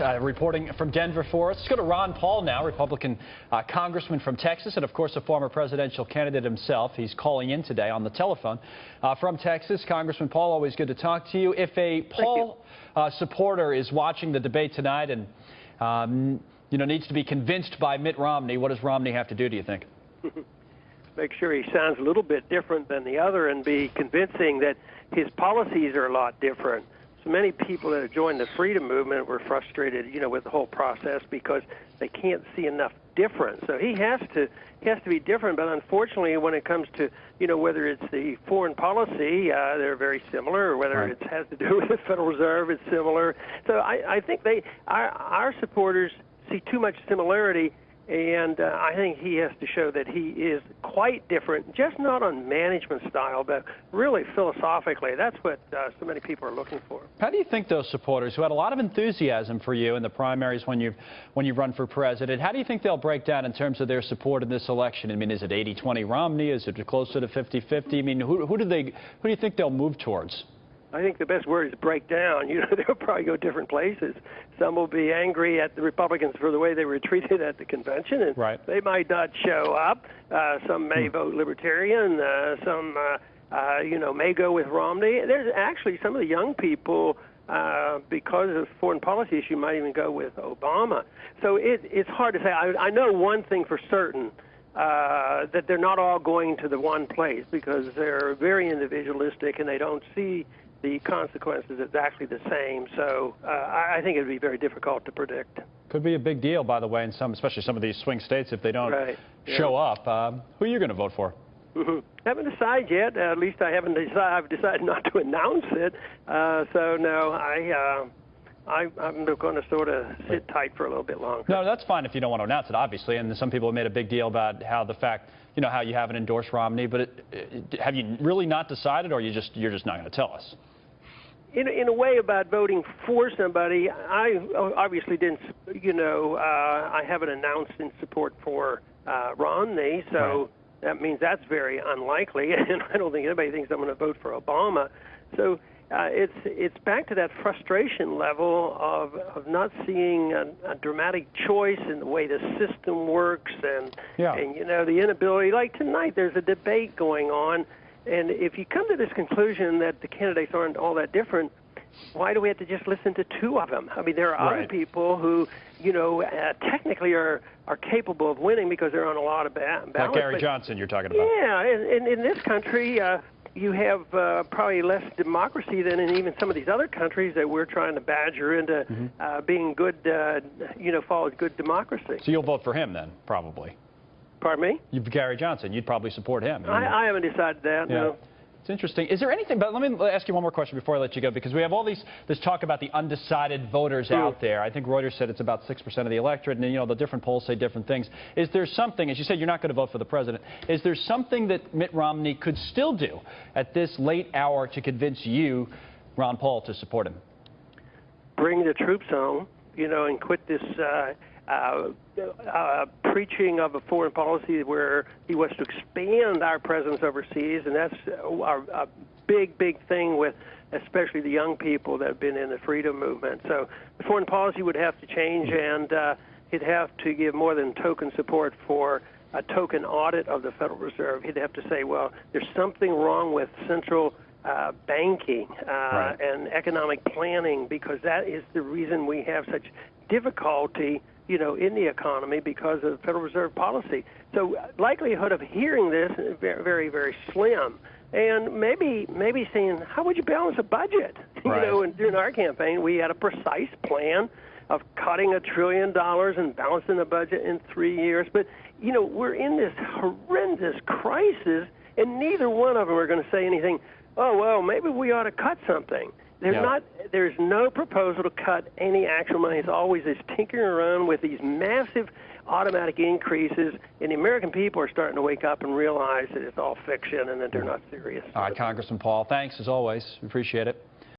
Reporting from Denver for us. Let's go to Ron Paul now, Republican congressman from Texas, and of course a former presidential candidate himself. He's calling in today on the telephone from Texas. Congressman Paul, always good to talk to you. If a Paul supporter is watching the debate tonight and needs to be convinced by Mitt Romney, what does Romney have to do you think? Make sure he sounds a little bit different than the other and be convincing that his policies are a lot different. So many people that have joined the freedom movement were frustrated, with the whole process because they can't see enough difference. So he has to be different. But unfortunately, when it comes to, whether it's the foreign policy, they're very similar, or whether it has to do with the Federal Reserve, it's similar. So I think our supporters see too much similarity. And I think he has to show that he is quite different, just not on management style, but really philosophically. That's what so many people are looking for. How do you think those supporters who had a lot of enthusiasm for you in the primaries when you run for president, how do you think they'll break down in terms of their support in this election? I mean, is it 80-20 Romney? Is it closer to 50-50? I mean, who do you think they'll move towards? I think the best word is break down. They'll probably go different places. Some will be angry at the Republicans for the way they were treated at the convention, and they might not show up. Some may vote Libertarian. Some, may go with Romney. There's actually some of the young people, because of foreign policy issue, might even go with Obama. So it's hard to say. I know one thing for certain. That they're not all going to the one place because they're very individualistic and they don't see the consequences exactly the same. So I think it would be very difficult to predict. Could be a big deal, by the way, in especially some of these swing states if they don't show up. Who are you going to vote for? Haven't decided yet. At least I haven't decided. I've decided not to announce it. So no, I'm going to sort of sit tight for a little bit longer. No, that's fine if you don't want to announce it, obviously. And some people have made a big deal about how how you haven't endorsed Romney. But have you really not decided, or you're just not going to tell us? In a way, about voting for somebody, I obviously didn't. I haven't announced in support for Romney, so that means that's very unlikely. And I don't think anybody thinks I'm going to vote for Obama. So. It's back to that frustration level of not seeing a dramatic choice in the way the system works and the inability. Like tonight, there's a debate going on, and if you come to this conclusion that the candidates aren't all that different, why do we have to just listen to two of them? I mean, there are other people who, technically are capable of winning because they're on a lot of ballots. Like Gary Johnson, you're talking about. Yeah, and in this country. You have probably less democracy than in even some of these other countries that we're trying to badger into being good, follow good democracy. So you'll vote for him then, probably? Pardon me? Gary Johnson. You'd probably support him. I haven't decided that, no. It's interesting. Is there anything, but let me ask you one more question before I let you go, because we have all this talk about the undecided voters out there. I think Reuters said it's about 6% of the electorate, and the different polls say different things. Is there something, as you said, you're not going to vote for the president, is there something that Mitt Romney could still do at this late hour to convince you, Ron Paul, to support him? Bring the troops home, and quit this preaching of a foreign policy where he wants to expand our presence overseas, and that's a big thing with especially the young people that have been in the freedom movement. So the foreign policy would have to change, and he'd have to give more than token support for a token audit of the Federal Reserve. He'd have to say, well, there's something wrong with central banking and economic planning, because that is the reason we have such difficulty in the economy because of Federal Reserve policy. So likelihood of hearing this is very, very, very slim. And maybe saying, how would you balance a budget? And during our campaign, we had a precise plan of cutting $1 trillion and balancing the budget in 3 years. But, we're in this horrendous crisis, and neither one of them are going to say anything, oh, well, maybe we ought to cut something. There's no proposal to cut any actual money. It's always this tinkering around with these massive automatic increases, and the American people are starting to wake up and realize that it's all fiction and that they're not serious. All right, Congressman Paul, thanks as always. We appreciate it.